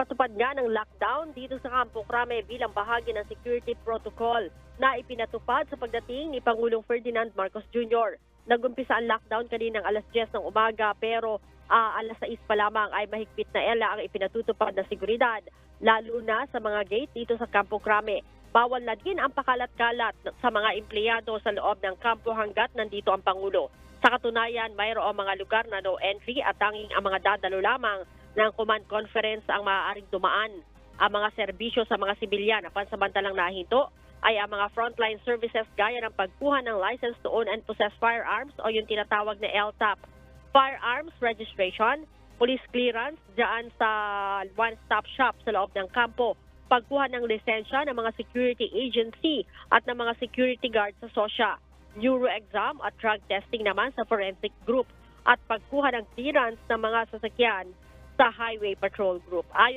Nagpatupad nga ng lockdown dito sa Campo Crame bilang bahagi ng security protocol na ipinatupad sa pagdating ni Pangulong Ferdinand Marcos Jr. Nagumpisa ang lockdown kaninang alas 10 ng umaga pero alas 6 pa lamang ay mahigpit na ang ipinatutupad na seguridad, lalo na sa mga gate dito sa Campo Crame. Bawal na din ang pakalat-kalat sa mga empleyado sa loob ng kampo hanggat nandito ang Pangulo. Sa katunayan, mayroong mga lugar na no entry at tanging ang mga dadalo lamang ng command conference ang maaaring dumaan. Ang mga serbisyo sa mga sibilyan na pansamantalang nahinto ay ang mga frontline services gaya ng pagkuha ng license to own and possess firearms o yung tinatawag na LTAP, firearms registration, police clearance dyan sa one-stop shop sa loob ng kampo, pagkuha ng lisensya ng mga security agency at ng mga security guard sa SOSYA, neuro exam at drug testing naman sa forensic group at pagkuha ng clearance ng mga sasakyan sa highway patrol group. Ayon